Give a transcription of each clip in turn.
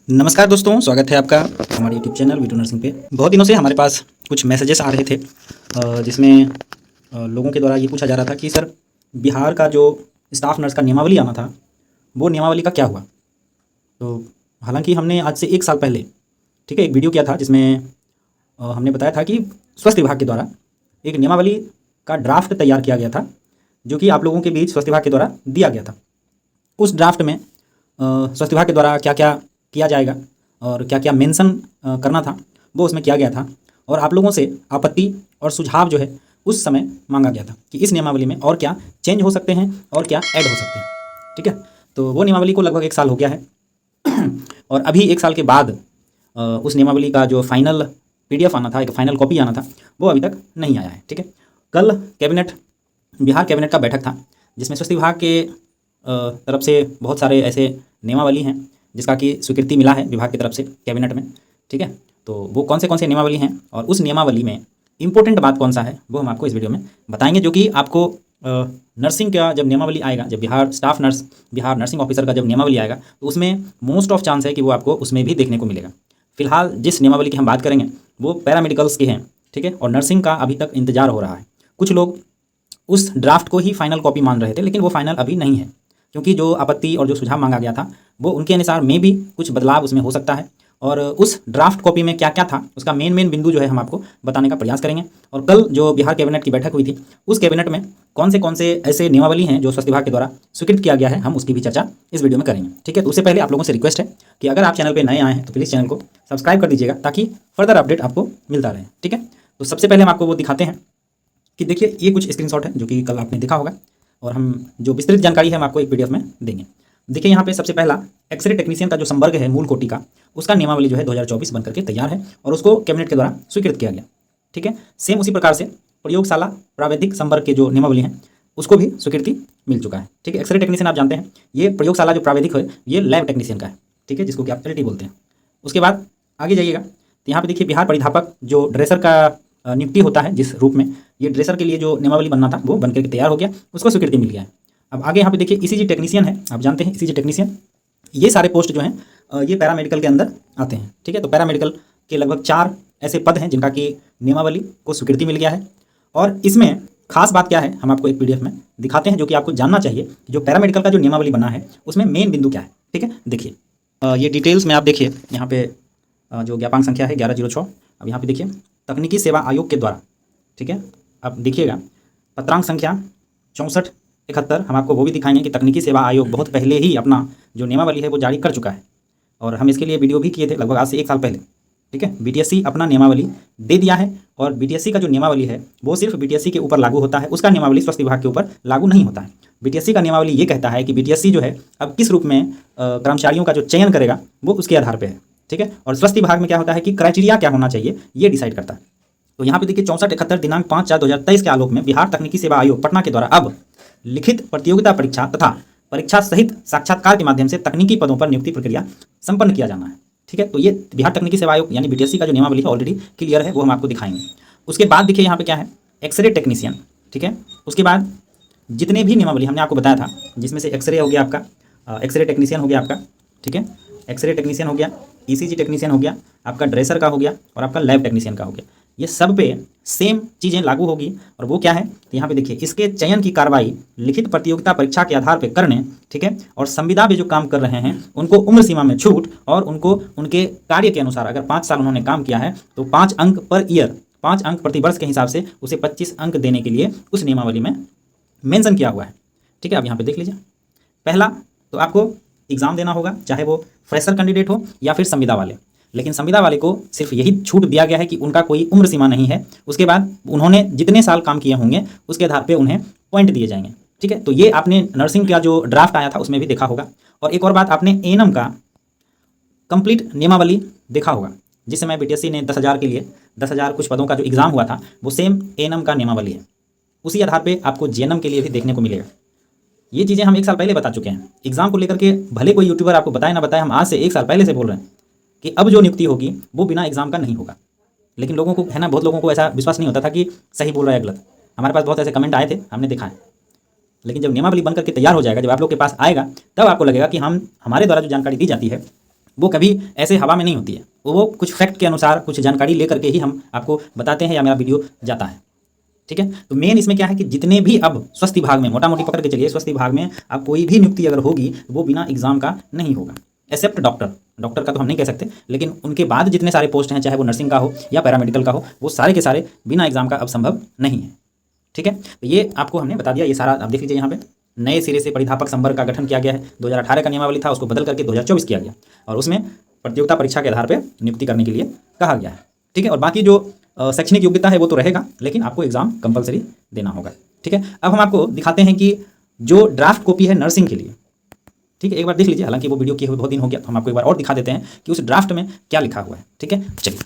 नमस्कार दोस्तों, स्वागत है आपका हमारे यूट्यूब चैनल वीटू नर्सिंग पे। बहुत दिनों से हमारे पास कुछ मैसेजेस आ रहे थे जिसमें लोगों के द्वारा ये पूछा जा रहा था कि सर बिहार का जो स्टाफ नर्स का नियमावली आना था वो नियमावली का क्या हुआ। तो हालांकि हमने आज से 1 साल पहले ठीक है एक वीडियो किया था जिसमें हमने बताया था कि स्वास्थ्य विभाग के द्वारा एक नियमावली का ड्राफ्ट तैयार किया गया था जो कि आप लोगों के बीच स्वास्थ्य विभाग के द्वारा दिया गया था। उस ड्राफ्ट में स्वास्थ्य विभाग के द्वारा क्या क्या किया जाएगा और क्या क्या मेंशन करना था वो उसमें किया गया था, और आप लोगों से आपत्ति और सुझाव जो है उस समय मांगा गया था कि इस नियमावली में और क्या चेंज हो सकते हैं और क्या ऐड हो सकते हैं। ठीक है, तो वो नियमावली को लगभग 1 साल हो गया है और अभी 1 साल के बाद उस नियमावली का जो फाइनल PDF आना था, एक फाइनल कॉपी आना था, वो अभी तक नहीं आया है। ठीक है, कल बिहार कैबिनेट का बैठक था जिसमें स्वास्थ्य विभाग के तरफ से बहुत सारे ऐसे नियमावली हैं जिसका कि स्वीकृति मिला है विभाग की तरफ से कैबिनेट में। ठीक है, तो वो कौन से नियमावली हैं और उस नियमावली में इंपॉर्टेंट बात कौन सा है वो हम आपको इस वीडियो में बताएंगे, जो कि आपको नर्सिंग का जब नियमावली आएगा, जब बिहार नर्सिंग ऑफिसर का जब नियमावली आएगा तो उसमें मोस्ट ऑफ चांस है कि वो आपको उसमें भी देखने को मिलेगा। फिलहाल जिस नियमावली की हम बात करेंगे वो पैरामेडिकल्स के हैं। ठीक है, और नर्सिंग का अभी तक इंतजार हो रहा है। कुछ लोग उस ड्राफ्ट को ही फाइनल कॉपी मान रहे थे, लेकिन वो फाइनल अभी नहीं है, क्योंकि जो आपत्ति और जो सुझाव मांगा गया था वो उनके अनुसार में भी कुछ बदलाव उसमें हो सकता है। और उस ड्राफ्ट कॉपी में क्या क्या था उसका मेन बिंदु जो है हम आपको बताने का प्रयास करेंगे। और कल जो बिहार कैबिनेट की बैठक हुई थी उस कैबिनेट में कौन से ऐसे नियमावली हैं जो स्वास्थ्य विभाग के द्वारा स्वीकृत किया गया है, हम उसकी भी चर्चा इस वीडियो में करेंगे। ठीक है, तो उससे पहले आप लोगों से रिक्वेस्ट है कि अगर आप चैनल पर नए आए हैं तो प्लीज़ चैनल को सब्सक्राइब कर दीजिएगा ताकि फर्दर अपडेट आपको मिलता रहे। ठीक है, तो सबसे पहले हम आपको वो दिखाते हैं कि देखिए ये कुछ स्क्रीनशॉट है जो कि कल आपने देखा होगा, और हम जो विस्तृत जानकारी है हम आपको एक PDF में देंगे। देखिए यहाँ पे सबसे पहला एक्सरे टेक्नीशियन का जो संवर्ग है मूल कोटि का, उसका नियमावली जो है 2024 बनकर के तैयार है और उसको कैबिनेट के द्वारा स्वीकृत किया गया। ठीक है, सेम उसी प्रकार से प्रयोगशाला प्रावैधिक संवर्ग के जो नियमावली हैं उसको भी स्वीकृति मिल चुका है। ठीक है, एक्सरे टेक्नीशियन आप जानते हैं, ये प्रयोगशाला जो प्रावैधिक है ये लैब टेक्नीशियन का है। ठीक है, जिसको कि आप LT बोलते हैं। उसके बाद आगे जाइएगा तो यहाँ पे देखिए बिहार परिधापक जो ड्रेसर का नियुक्ति होता है, जिस रूप में ये ड्रेसर के लिए जो नियमावली बनना था वो बनकर के तैयार हो गया, उसको स्वीकृति मिल गया है। अब आगे यहाँ पे देखिए ECG टेक्नीशियन है, आप जानते हैं ECG टेक्नीशियन, ये सारे पोस्ट जो हैं ये पैरामेडिकल के अंदर आते हैं। ठीक है, तो पैरामेडिकल के लगभग 4 ऐसे पद हैं जिनका कि नियमावली को स्वीकृति मिल गया है। और इसमें खास बात क्या है हम आपको एक PDF में दिखाते हैं जो कि आपको जानना चाहिए कि जो पैरामेडिकल का जो नियमावली बना है उसमें मेन बिंदु क्या है। ठीक है, देखिए ये डिटेल्स में आप देखिए यहाँ पे जो ज्ञापांक संख्या है 1106। अब यहाँ पे देखिए तकनीकी सेवा आयोग के द्वारा, ठीक है, अब देखिएगा पत्रांक संख्या 6471, हम आपको वो भी दिखाएंगे कि तकनीकी सेवा आयोग बहुत पहले ही अपना जो नियमावली है वो जारी कर चुका है और हम इसके लिए वीडियो भी किए थे लगभग आज से 1 साल पहले। ठीक है, BTSC अपना नियमावली दे दिया है और BTSC का जो नियमावली है वो सिर्फ BTSC के ऊपर लागू होता है, उसका नियमावली स्वास्थ्य विभाग के ऊपर लागू नहीं होता है। BTSC का नियमावली ये कहता है कि BTSC जो है अब किस रूप में कर्मचारियों का जो चयन करेगा वो उसके आधार पर है। ठीक है, और स्वास्थ्य विभाग में क्या होता है कि क्राइटेरिया क्या होना चाहिए ये डिसाइड करता है। तो यहाँ पे देखिए 6471 दिनांक 5/4/2023 के आलोक में बिहार तकनीकी सेवा आयोग पटना के द्वारा अब लिखित प्रतियोगिता परीक्षा तथा परीक्षा सहित साक्षात्कार के माध्यम से तकनीकी पदों पर नियुक्ति प्रक्रिया संपन्न किया जाना है। ठीक है, तो ये बिहार तकनीकी सेवा आयोग यानी BTSC का जो नियमावली है ऑलरेडी क्लियर है, वो हम आपको दिखाएंगे। उसके बाद देखिए यहाँ पे क्या है, एक्सरे टेक्नीशियन। ठीक है, उसके बाद जितने भी नियमावली हमने आपको बताया था जिसमें से एक्सरे हो गया आपका, एक्सरे टेक्नीशियन हो गया आपका, ठीक है, एक्सरे टेक्नीशियन हो गया, ECG टेक्नीशियन हो गया, आपका ड्रेसर का हो गया और आपका लैब टेक्नीशियन का हो गया, ये सब पे सेम चीज़ें लागू होगी। और वो क्या है तो यहाँ पे देखिए इसके चयन की कार्रवाई लिखित प्रतियोगिता परीक्षा के आधार पे करने, ठीक है, और संविदा में जो काम कर रहे हैं उनको उम्र सीमा में छूट और उनको उनके कार्य के अनुसार अगर 5 साल उन्होंने काम किया है तो 5 अंक पर ईयर, 5 अंक प्रति वर्ष के हिसाब से उसे 25 अंक देने के लिए उस नियमावली में मेंशन किया हुआ है। ठीक है, अब यहाँ पे देख लीजिए, पहला तो आपको एग्ज़ाम देना होगा, चाहे वो फ्रेशर कैंडिडेट हो या फिर संविदा वाले, लेकिन संविदा वाले को सिर्फ यही छूट दिया गया है कि उनका कोई उम्र सीमा नहीं है, उसके बाद उन्होंने जितने साल काम किए होंगे उसके आधार पे उन्हें पॉइंट दिए जाएंगे। ठीक है, तो ये आपने नर्सिंग का जो ड्राफ्ट आया था उसमें भी देखा होगा। और एक और बात, आपने ANM का कंप्लीट नियमावली देखा होगा, जिस समय BTSC ने 10,000 के लिए 10,000 कुछ पदों का जो एग्ज़ाम हुआ था वो सेम ANM का नियमावली है। उसी आधार पर आपको JNM के लिए भी देखने को मिलेगा। ये चीज़ें हम 1 साल पहले बता चुके हैं। एग्ज़ाम को लेकर के भले कोई यूट्यूबर आपको बताए ना बताए, हम आज से 1 साल पहले से बोल रहे हैं कि अब जो नियुक्ति होगी वो बिना एग्ज़ाम का नहीं होगा। लेकिन लोगों को है ना, बहुत लोगों को ऐसा विश्वास नहीं होता था कि सही बोल रहा है गलत। हमारे पास बहुत ऐसे कमेंट आए थे, हमने देखा है। लेकिन जब नियमावली बन करके तैयार हो जाएगा, जब आप लोग के पास आएगा, तब आपको लगेगा कि हमारे द्वारा जो जानकारी दी जाती है वो कभी ऐसे हवा में नहीं होती है, वो कुछ फैक्ट के अनुसार कुछ जानकारी लेकर के ही हम आपको बताते हैं या मेरा वीडियो जाता है। ठीक है, तो मेन इसमें क्या है कि जितने भी अब स्वास्थ्य विभाग में, मोटा मोटी पकड़ के चलिए, स्वास्थ्य विभाग में अब कोई भी नियुक्ति अगर होगी वो बिना एग्जाम का नहीं होगा, एक्सेप्ट डॉक्टर का तो हम नहीं कह सकते, लेकिन उनके बाद जितने सारे पोस्ट हैं, चाहे वो नर्सिंग का हो या पैरामेडिकल का हो, वो सारे के सारे बिना एग्जाम का अब संभव नहीं है। ठीक है, तो ये आपको हमने बता दिया। ये सारा आप देख लीजिए, यहाँ पे नए सिरे से परिधापक संवर्ग का गठन किया गया है। 2018 का नियमावली था, उसको बदल करके 2024 किया गया और उसमें प्रतियोगिता परीक्षा के आधार पर नियुक्ति करने के लिए कहा गया है। ठीक है, और बाकी जो शैक्षणिक योग्यता है वो तो रहेगा, लेकिन आपको एग्जाम कंपलसरी देना होगा। ठीक है, अब हम आपको दिखाते हैं कि जो ड्राफ्ट कॉपी है नर्सिंग के लिए, ठीक है, एक बार देख लीजिए, हालांकि वो वीडियो किए हुए बहुत दिन हो गया, तो हम आपको एक बार और दिखा देते हैं कि उस ड्राफ्ट में क्या लिखा हुआ है। ठीक है, चलिए,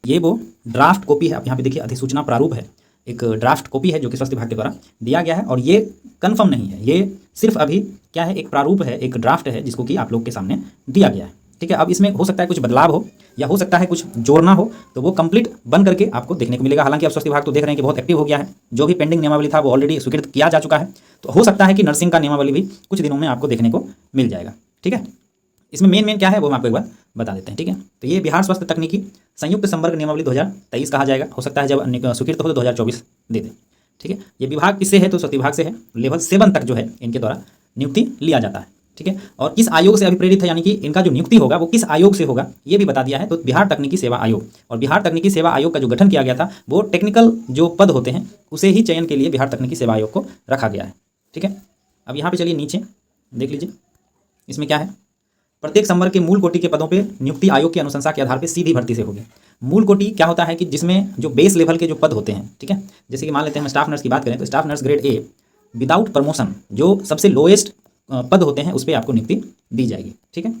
ये वो ड्राफ्ट कॉपी है, आप यहाँ पे देखिए, अधिसूचना प्रारूप है, एक ड्राफ्ट कॉपी है जो कि स्वास्थ्य विभाग के द्वारा दिया गया है, और ये कन्फर्म नहीं है, ये सिर्फ अभी क्या है, एक प्रारूप है, एक ड्राफ्ट है जिसको कि आप लोग के सामने दिया गया है। ठीक है, अब इसमें हो सकता है कुछ बदलाव हो या हो सकता है कुछ जोड़ना हो, तो वो कंप्लीट बन करके आपको देखने को मिलेगा। हालांकि अब स्वास्थ्य विभाग तो देख रहे हैं कि बहुत एक्टिव हो गया है, जो भी पेंडिंग नियमावली था वो ऑलरेडी स्वीकृत किया जा चुका है, तो हो सकता है कि नर्सिंग का नियमावली भी कुछ दिनों में आपको देखने को मिल जाएगा। ठीक है, इसमें मेन क्या है वो हम आपको एक बार बता देते हैं। ठीक है, तो ये बिहार स्वास्थ्य तकनीकी संयुक्त संवर्ग नियमावली 2023 कहा जाएगा, हो सकता है जब स्वीकृत हो तो 2024 दे दे। ठीक है, ये विभाग किससे है, तो स्वास्थ्य विभाग से है। लेवल 7 तक जो है इनके द्वारा नियुक्ति लिया जाता है। ठीक है, और किस आयोग से अभिप्रेरित है, यानी कि इनका जो नियुक्ति होगा वो किस आयोग से होगा ये भी बता दिया है, तो बिहार तकनीकी सेवा आयोग। और बिहार तकनीकी सेवा आयोग का जो गठन किया गया था वो टेक्निकल जो पद होते हैं उसे ही चयन के लिए बिहार तकनीकी सेवा आयोग को रखा गया है। ठीक है, अब यहाँ पे चलिए नीचे देख लीजिए, इसमें क्या है, प्रत्येक संवर्ग के मूल कोटि के पदों पे नियुक्ति आयोग की अनुशंसा के आधार पर सीधी भर्ती से होगी। मूल कोटि क्या होता है कि जिसमें जो बेस लेवल के जो पद होते हैं, ठीक है, जैसे कि मान लेते हैं हम स्टाफ नर्स की बात करें तो staff nurse grade A without promotion, जो सबसे लोएस्ट पद होते हैं उस पर आपको नियुक्ति दी जाएगी। ठीक है,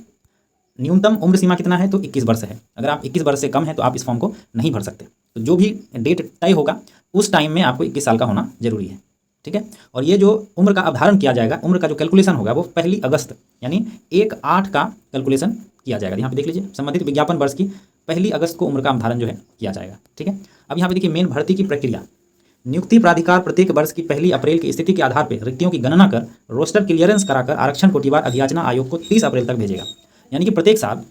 न्यूनतम उम्र सीमा कितना है, तो 21 वर्ष है। अगर आप 21 वर्ष से कम है तो आप इस फॉर्म को नहीं भर सकते, तो जो भी डेट तय होगा उस टाइम में आपको 21 साल का होना जरूरी है। ठीक है, और ये जो उम्र का अवधारण किया जाएगा, उम्र का जो कैलकुलेशन होगा वो 1 अगस्त यानी 1/8 का कैलकुलेशन किया जाएगा। यहाँ पे देख लीजिए, संबंधित विज्ञापन वर्ष की 1 अगस्त को उम्र का अवधारण जो है किया जाएगा। ठीक है, अब यहाँ पे देखिए मेन भर्ती की प्रक्रिया, नियुक्ति प्राधिकार प्रत्येक वर्ष की 1 अप्रैल की स्थिति के आधार पर रिक्तियों की गणना कर रोस्टर क्लियरेंस कराकर आरक्षण कोटिवार अधियाचना आयोग को 30 अप्रैल तक भेजेगा। यानी कि प्रत्येक साल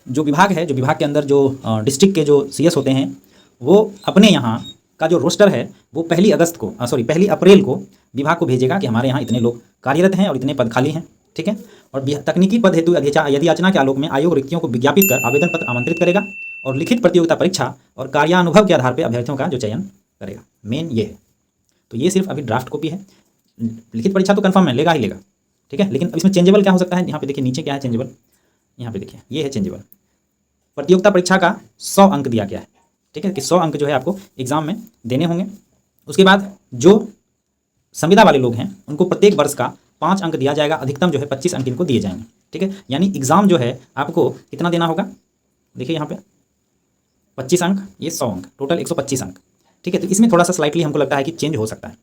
जो विभाग है, जो विभाग के अंदर जो डिस्ट्रिक्ट के जो सीएस होते हैं, वो अपने यहाँ का जो रोस्टर है वो 1 अप्रैल को विभाग को भेजेगा कि हमारे यहाँ इतने लोग कार्यरत हैं और इतने पद खाली हैं। ठीक है, और तकनीकी पद हेतु अधियाचना के आलोक में आयोग रिक्तियों को विज्ञापित कर आवेदन पत्र आमंत्रित करेगा और लिखित प्रतियोगिता परीक्षा और कार्यानुभव के आधार पर अभ्यर्थियों का जो चयन करेगा। मेन ये है, तो ये सिर्फ अभी ड्राफ्ट कॉपी है, लिखित परीक्षा तो कंफर्म है, लेगा ही लेगा। ठीक है, लेकिन इसमें चेंजेबल क्या हो सकता है, यहाँ पे देखिए नीचे क्या है चेंजेबल, यहाँ पे देखिए ये है चेंजेबल। प्रतियोगिता परीक्षा का 100 अंक दिया गया है। ठीक है, कि 100 अंक जो है आपको एग्जाम में देने होंगे। उसके बाद जो संविदा वाले लोग हैं उनको प्रत्येक वर्ष का 5 अंक दिया जाएगा, अधिकतम जो है 25 अंक इनको दिए जाएंगे। ठीक है, यानी एग्जाम जो है आपको कितना देना होगा, देखिए यहाँ पे 25 अंक, ये 100 अंक, टोटल 125 अंक। ठीक है, तो इसमें थोड़ा सा स्लाइटली हमको लगता है कि चेंज हो सकता है।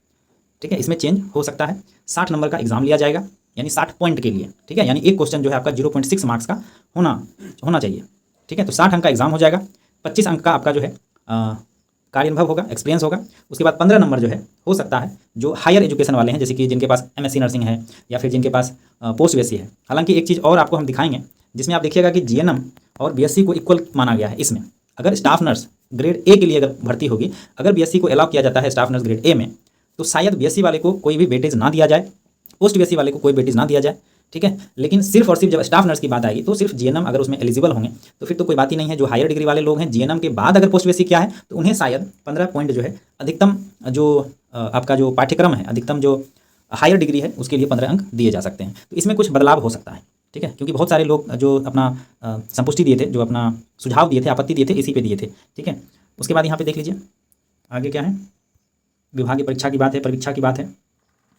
ठीक है, इसमें चेंज हो सकता है, 60 नंबर का एग्जाम लिया जाएगा, यानी 60 पॉइंट के लिए। ठीक है, यानी एक क्वेश्चन जो है आपका 0.6 मार्क्स का होना चाहिए। ठीक है, तो 60 अंक का एग्जाम हो जाएगा, 25 अंक का आपका जो है कार्य अनुभव होगा, एक्सपीरियंस होगा। उसके बाद 15 नंबर जो है हो सकता है जो हायर एजुकेशन वाले हैं, जैसे कि जिनके पास MSc नर्सिंग है या फिर जिनके पास पोस्ट BSc है। हालांकि एक चीज़ और आपको हम दिखाएंगे जिसमें आप देखिएगा कि GNM और BSc को इक्वल माना गया है। इसमें अगर स्टाफ नर्स ग्रेड ए के लिए अगर भर्ती होगी, अगर BSc को अलाउ किया जाता है स्टाफ नर्स ग्रेड ए में, तो शायद BSc वाले को कोई भी वेटेज ना दिया जाए, पोस्ट BSc वाले को कोई वेटेज ना दिया जाए। ठीक है, लेकिन सिर्फ और सिर्फ जब स्टाफ नर्स की बात आएगी तो सिर्फ GNM अगर उसमें एलिजिबल होंगे तो फिर तो कोई बात ही नहीं है। जो हायर डिग्री वाले लोग हैं, GNM के बाद अगर पोस्ट BSc किया है तो उन्हें शायद 15 पॉइंट जो है अधिकतम जो आपका जो पाठ्यक्रम है, अधिकतम जो हायर डिग्री है उसके लिए 15 अंक दिए जा सकते हैं। तो इसमें कुछ बदलाव हो सकता है। ठीक है, क्योंकि बहुत सारे लोग जो अपना संपुष्टि दिए थे, जो अपना सुझाव दिए थे, आपत्ति दिए थे, इसी पे दिए थे। ठीक है, उसके बाद यहाँ पे देख लीजिए आगे क्या है, विभागीय परीक्षा की बात है, परीक्षा की बात है।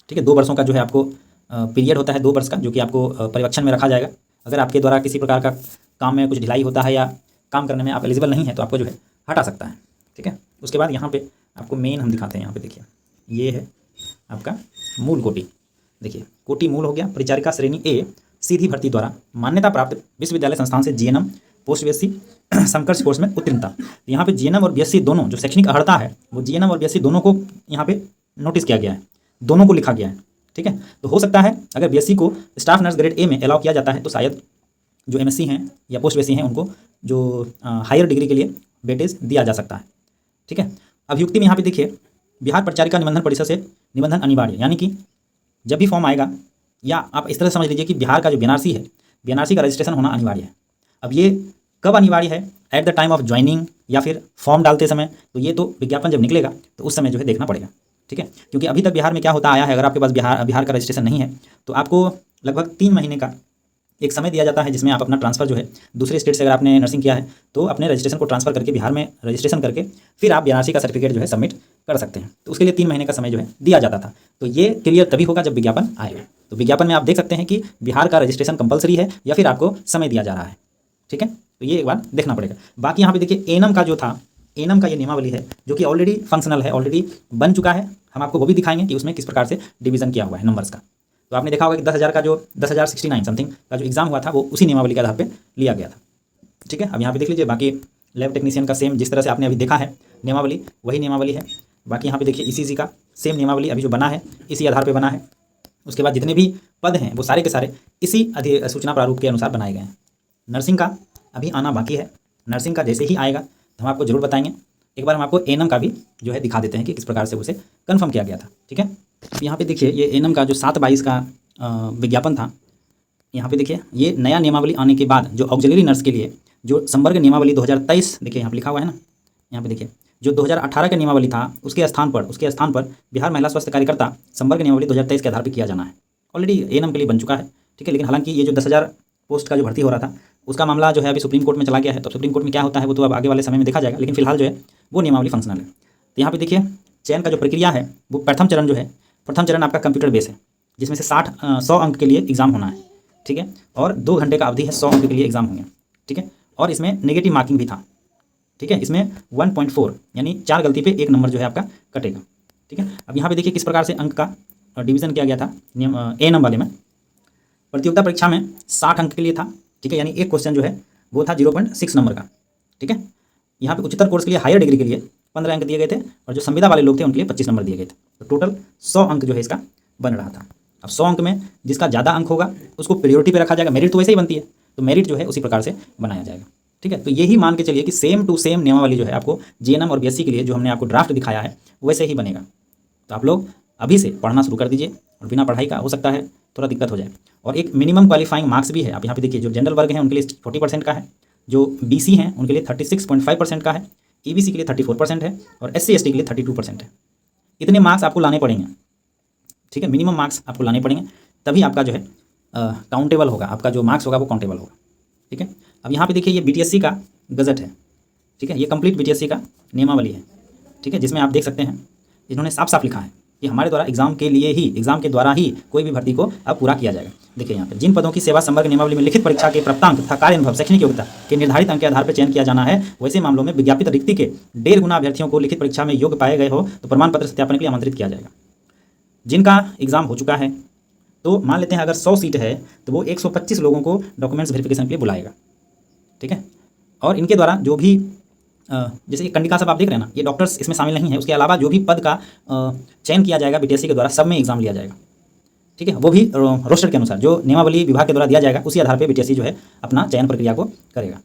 ठीक है, 2 वर्षों का जो है आपको पीरियड होता है, 2 वर्ष का, जो कि आपको पर्यवेक्षण में रखा जाएगा। अगर आपके द्वारा किसी प्रकार का काम में कुछ ढिलाई होता है या काम करने में आप एलिजिबल नहीं है तो आपको जो है हटा सकता है। ठीक है, उसके बाद यहाँ पे आपको मेन हम दिखाते हैं, यहाँ पे देखिए ये है आपका मूल कोटि। देखिए कोटि मूल हो गया, परिचारिका श्रेणी ए सीधी भर्ती द्वारा मान्यता प्राप्त विश्वविद्यालय संस्थान से GNM पोस्ट BSc संकर्ष कोर्स में उत्तीर्णता। यहाँ पे GNM और BSc दोनों जो शैक्षणिक अर्हता है वो GNM और BSc दोनों को यहाँ पे नोटिस किया गया है, दोनों को लिखा गया है। ठीक है। तो हो सकता है अगर बीएससी को स्टाफ नर्स ग्रेड ए में अलाउ किया जाता है तो शायद जो एमएससी हैं या पोस्ट बीएससी हैं उनको जो हायर डिग्री के लिए वेटेज दिया जा सकता है, ठीक है। अभियुक्ति में यहाँ पे देखिए, बिहार परिचारिका निबंधन परिषद से निबंधन अनिवार्य, यानी कि जब भी फॉर्म आएगा, या आप इस तरह समझ लीजिए कि बिहार का जो बीएनआरसी है, बीएनआरसी का रजिस्ट्रेशन होना अनिवार्य है। अब ये कब अनिवार्य है? At the time of joining या फिर फॉर्म डालते समय, तो ये तो विज्ञापन जब निकलेगा तो उस समय जो है देखना पड़ेगा, ठीक है। क्योंकि अभी तक बिहार में क्या होता आया है, अगर आपके पास बिहार का रजिस्ट्रेशन नहीं है तो आपको लगभग 3 महीने का एक समय दिया जाता है जिसमें आप अपना ट्रांसफ़र जो है दूसरे स्टेट से, अगर आपने नर्सिंग किया है तो अपने रजिस्ट्रेशन को ट्रांसफ़र करके बिहार में रजिस्ट्रेशन करके फिर आप बीएनआरसी का सर्टिफिकेट जो है सबमिट कर सकते हैं। तो उसके लिए 3 महीने का समय जो है दिया जाता था। तो ये क्लियर तभी होगा जब विज्ञापन आएगा। तो विज्ञापन में आप देख सकते हैं कि बिहार का रजिस्ट्रेशन कंपलसरी है या फिर आपको समय दिया जा रहा है, ठीक है। तो ये एक बार देखना पड़ेगा। बाकी यहाँ पे देखिए एनम का जो था, एनम का ये नियमावली है जो कि ऑलरेडी फंक्शनल है, ऑलरेडी बन चुका है। हम आपको वो भी दिखाएंगे कि उसमें किस प्रकार से डिवीजन किया हुआ है नंबर्स का। तो आपने देखा होगा कि 10,000 का जो 10,069 समथिंग का जो एग्जाम हुआ था वो उसी नियमावली के आधार पे लिया गया था, ठीक है। अब यहाँ पे देख लीजिए, बाकी लैब टेक्नीशियन का सेम जिस तरह से आपने अभी देखा है नियमावली, वही नियमावली है। बाकी यहाँ पे देखिए ईसीजी का सेम नियमावली अभी जो बना है इसी आधार पर बना है। उसके बाद जितने भी पद हैं वो सारे के सारे इसी अधिसूचना प्रारूप के अनुसार बनाए गए हैं। नर्सिंग का अभी आना बाकी है, नर्सिंग का जैसे ही आएगा तो हम आपको जरूर बताएंगे। एक बार हम आपको एनम का भी जो है दिखा देते हैं कि किस प्रकार से उसे कन्फर्म किया गया था, ठीक है। यहाँ पे देखिए ये एनम का जो 7/22 का विज्ञापन था, यहाँ पे देखिए ये नया नियमावली आने के बाद जो ऑक्सिलरी नर्स के लिए जो संवर्ग नियमावली 2023, देखिए यहाँ पे लिखा हुआ है ना, यहाँ पे देखिए जो 2018 का नियमावली था उसके स्थान पर बिहार महिला स्वास्थ्य कार्यकर्ता संवर्ग नियमावली 2023 के आधार पर किया जाना है। ऑलरेडी एनम के लिए बन चुका है, ठीक है। लेकिन हालांकि ये जो 10,000 पोस्ट का जो भर्ती हो रहा था उसका मामला जो है अभी सुप्रीम कोर्ट में चला गया है। तो सुप्रीम कोर्ट में क्या होता है वो तो अब आगे वाले समय में देखा जाएगा, लेकिन फिलहाल जो है वो नियमावली फंक्शनल है। तो यहाँ पे देखिए चयन का जो प्रक्रिया है वो प्रथम चरण आपका कंप्यूटर बेस है, जिसमें से 100 अंक के लिए एग्जाम होना है, ठीक है। और 2 घंटे का अवधि है, 100 अंक के लिए एग्जाम होंगे, ठीक है। और इसमें नेगेटिव मार्किंग भी था, ठीक है। इसमें 1.4 यानी 4 गलती पे 1 नंबर जो है आपका कटेगा, ठीक है। अब यहाँ पे देखिए किस प्रकार से अंक का डिवीज़न किया गया था नियम एनम वाले में। प्रतियोगिता परीक्षा में 60 अंक के लिए था, ठीक है, यानी एक क्वेश्चन जो है वो था 0.6 नंबर का, ठीक है। यहाँ पे उच्चतर कोर्स के लिए, हायर डिग्री के लिए 15 अंक दिए गए थे और जो संविदा वाले लोग थे उनके लिए 25 नंबर दिए गए थे। तो टोटल 100 अंक जो है इसका बन रहा था। अब 100 अंक में जिसका ज़्यादा अंक होगा उसको प्रायोरिटी पे रखा जाएगा। मेरिट तो वैसे ही बनती है, तो मेरिट जो है उसी प्रकार से बनाया जाएगा, ठीक है। तो यही मान के चलिए कि सेम टू सेम नियमावली जो है आपको जीएनएम और बीएससी के लिए जो हमने आपको ड्राफ्ट दिखाया है वैसे ही बनेगा। तो आप लोग अभी से पढ़ना शुरू कर दीजिए, और बिना पढ़ाई का हो सकता है थोड़ा दिक्कत हो जाए। और एक मिनिमम क्वालिफाइंग मार्क्स भी है। आप यहाँ पे देखिए जो जनरल वर्ग हैं उनके लिए 40% का है, जो बीसी हैं उनके लिए 36.5% का है, ईबीसी के लिए 34% है और एससी एसटी के लिए 32% है। इतने मार्क्स आपको लाने पड़ेंगे, ठीक है। मिनिमम मार्क्स आपको लाने पड़ेंगे, तभी आपका जो है काउंटेबल होगा, आपका जो मार्क्स होगा वो काउंटेबल होगा, ठीक है। अब यहाँ पे देखिए ये बीटीएससी का गजट है, ठीक है। ये कंप्लीट बीटीएससी का नियमावली है, ठीक है, जिसमें आप देख सकते हैं इन्होंने साफ साफ लिखा है कि हमारे द्वारा एग्जाम के द्वारा ही कोई भी भर्ती को अब पूरा किया जाएगा। देखिए यहाँ पे जिन पदों की सेवा संवर्ग नियमावली में लिखित परीक्षा के प्राप्तांक तथा कार्य अनुभव, शैक्षणिक योग्यता के निर्धारित अंक के आधार पर चयन किया जाना है, वैसे मामलों में विज्ञापित रिक्ति के 1.5 गुना अभ्यर्थियों को लिखित परीक्षा में योग्य पाए गए हो तो प्रमाण पत्र सत्यापन के लिए आमंत्रित किया जाएगा। जिनका एग्जाम हो चुका है तो मान लेते हैं अगर 100 सीट है तो वो 125 लोगों को डॉक्यूमेंट्स वेरिफिकेशन के लिए बुलाएगा, ठीक है। और इनके द्वारा जो भी जैसे ये कंडिका सब आप देख रहे हैं ना, ये डॉक्टर्स इसमें शामिल नहीं है। उसके अलावा जो भी पद का चयन किया जाएगा बीटीएससी के द्वारा, सब में एग्जाम लिया जाएगा, ठीक है। वो भी रोस्टर के अनुसार जो नियमावली विभाग के द्वारा दिया जाएगा उसी आधार पर बीटीएससी जो है अपना चयन प्रक्रिया को करेगा,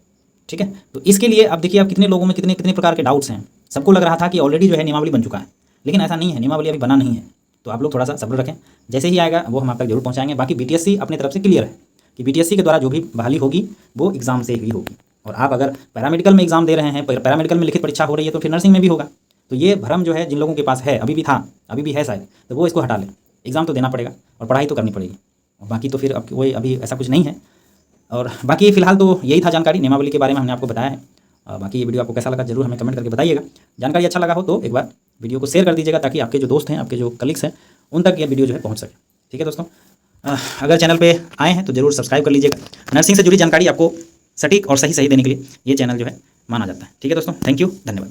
ठीक है। तो इसके लिए अब देखिए आप कितने लोगों में कितने कितने प्रकार के डाउट्स हैं। सबको लग रहा था कि ऑलरेडी जो है नियमावली बन चुका है, लेकिन ऐसा नहीं है, नियमावली अभी बना नहीं है। तो आप लोग थोड़ा सा सब्र रखें, जैसे ही आएगा वो हम आप तक जरूर पहुँचाएंगे। बाकी बीटीएससी अपनी तरफ से क्लियर है कि बीटीएससी के द्वारा जो भी बहाली होगी वो एग्जाम से ही होगी। और आप अगर पैरामेडिकल में एग्जाम दे रहे हैं, पैरामेडिकल में लिखित परीक्षा हो रही है, तो फिर नर्सिंग में भी होगा। तो ये भ्रम जो है जिन लोगों के पास है, अभी भी था, अभी भी है शायद, तो वो इसको हटा लें। एग्जाम तो देना पड़ेगा और पढ़ाई तो करनी पड़ेगी, और बाकी तो फिर अब वही अभी ऐसा कुछ नहीं है। और बाकी फिलहाल तो यही था जानकारी नियमावली के बारे में हमने आपको बताया है। बाकी ये वीडियो आपको कैसा लगा जरूर हमें कमेंट करके बताइएगा। जानकारी अच्छा लगा हो तो एक बार वीडियो को शेयर कर दीजिएगा, ताकि आपके जो दोस्त हैं, आपके जो कलीग्स हैं, उन तक ये वीडियो जो है पहुँच सके, ठीक है दोस्तों। अगर चैनल पे आए हैं तो जरूर सब्सक्राइब कर लीजिएगा। नर्सिंग से जुड़ी जानकारी आपको सटीक और सही देने के लिए ये चैनल जो है माना जाता है, ठीक है दोस्तों। थैंक यू, धन्यवाद।